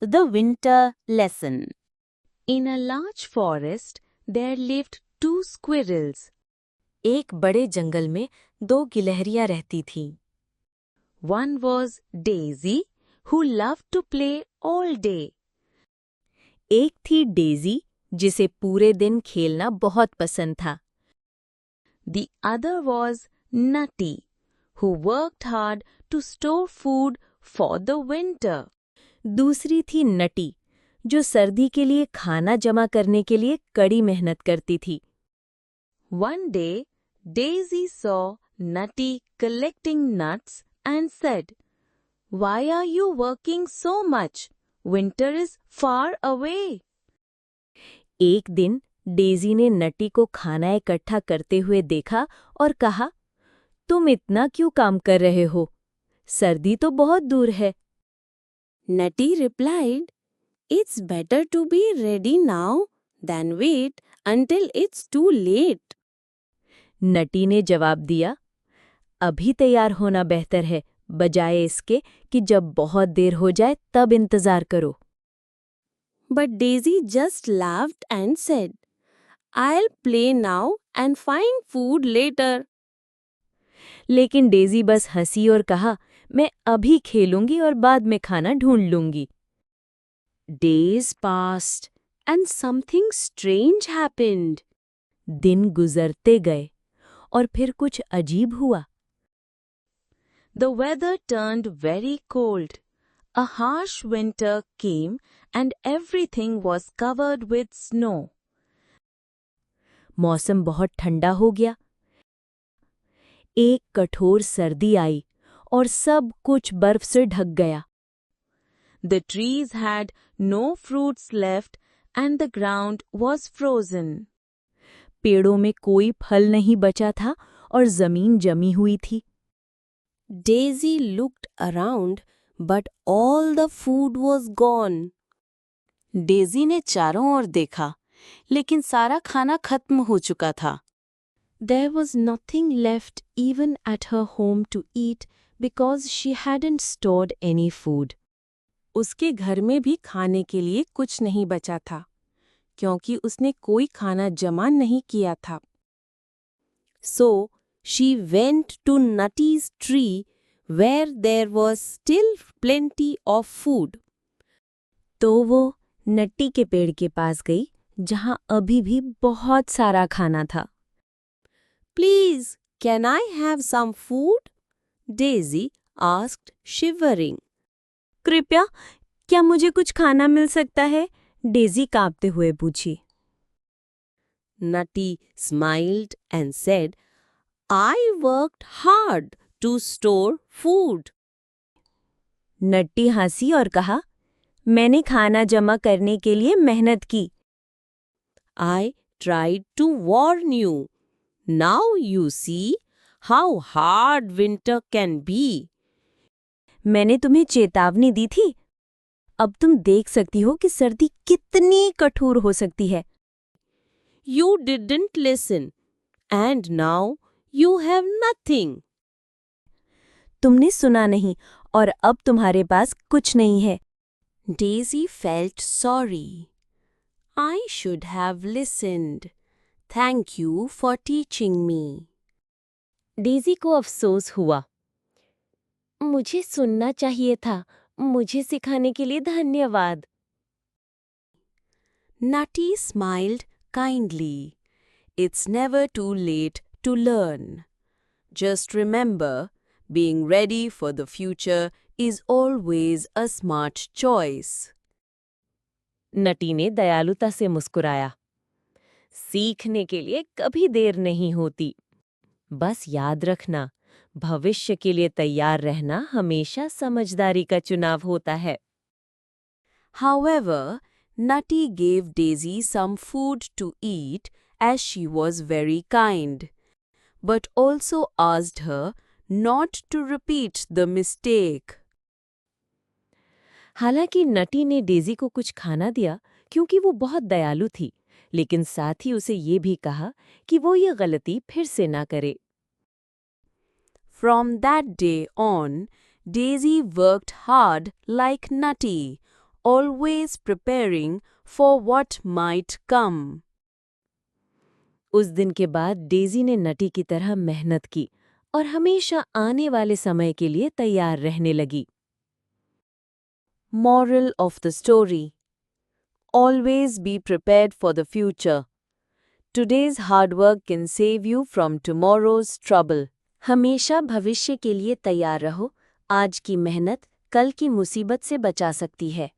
The Winter Lesson. In a large forest, there lived two squirrels. एक बड़े जंगल में दो गिलहरियां रहती थीं। One was Daisy, who loved to play all day. एक थी डेजी, जिसे पूरे दिन खेलना बहुत पसंद था। The other was Nutty, who worked hard to store food for the winter. दूसरी थी नटी, जो सर्दी के लिए खाना जमा करने के लिए कड़ी मेहनत करती थी। One day, Daisy saw Nutty collecting nuts and said, "Why are you working so much? Winter is far away." एक दिन डेजी ने नटी को खाना इकट्ठा करते हुए देखा और कहा, तुम इतना क्यों काम कर रहे हो? सर्दी तो बहुत दूर है। Nutty replied, "It's better to be ready now than wait until it's too late." नटी ने जवाब दिया, अभी तैयार होना बेहतर है, बजाय इसके कि जब बहुत देर हो जाए तब इंतजार करो। But Daisy just laughed and said, "I'll play now and find food later." लेकिन डेजी बस हंसी और कहा, मैं अभी खेलूंगी और बाद में खाना ढूंढ लूंगी। Days passed and something strange happened. दिन गुजरते गए और फिर कुछ अजीब हुआ। The weather turned very cold. A harsh winter came and everything was covered with snow. मौसम बहुत ठंडा हो गया। एक कठोर सर्दी आई और सब कुछ बर्फ से ढक गया। The trees had no fruits left and the ground was frozen. पेड़ों में कोई फल नहीं बचा था और जमीन जमी हुई थी। Daisy looked around, but all the food was gone. Daisy ने चारों ओर देखा, लेकिन सारा खाना खत्म हो चुका था। There was nothing left even at her home to eat because she hadn't stored any food. उसके घर में भी खाने के लिए कुछ नहीं बचा था, क्योंकि उसने कोई खाना जमा नहीं किया था। So, she went to Nutty's tree where there was still plenty of food. तो वो नट्टी के पेड़ के पास गई, जहां अभी भी बहुत सारा खाना था। Please, can I have some food? Daisy asked, shivering. कृपया, क्या मुझे कुछ खाना मिल सकता है? डेजी कांपते हुए पूछी। Nutty smiled and said, "I worked hard to store food." Nutty हंसी और कहा, मैंने खाना जमा करने के लिए मेहनत की। I tried to warn you. Now you see how hard winter can be. मैंने तुम्हें चेतावनी दी थी। अब तुम देख सकती हो कि सर्दी कितनी कठोर हो सकती है। You didn't listen, and now you have nothing. तुमने सुना नहीं और अब तुम्हारे पास कुछ नहीं है। Daisy felt sorry. I should have listened. Thank you for teaching me. Daisy को अफसोस हुआ। मुझे सुनना चाहिए था। मुझे सिखाने के लिए धन्यवाद। Nutty smiled kindly. It's never too late to learn. Just remember, being ready for the future is always a smart choice. नटी ने दयालुता से मुस्कुराया। सीखने के लिए कभी देर नहीं होती। बस याद रखना, भविष्य के लिए तैयार रहना हमेशा समझदारी का चुनाव होता है। However, Nutty gave Daisy some food to eat as she was very kind, but also asked her not to repeat the mistake. हालांकि नटी ने डेजी को कुछ खाना दिया क्योंकि वो बहुत दयालु थी, लेकिन साथ ही उसे ये भी कहा कि वो ये गलती फिर से ना करे। From that day on, Daisy worked hard like Nutty, always preparing for what might come. उस दिन के बाद डेज़ी ने नटी की तरह मेहनत की और हमेशा आने वाले समय के लिए तैयार रहने लगी। Moral of the story: always be prepared for the future. Today's hard work can save you from tomorrow's trouble. हमेशा भविष्य के लिए तैयार रहो, आज की मेहनत कल की मुसीबत से बचा सकती है।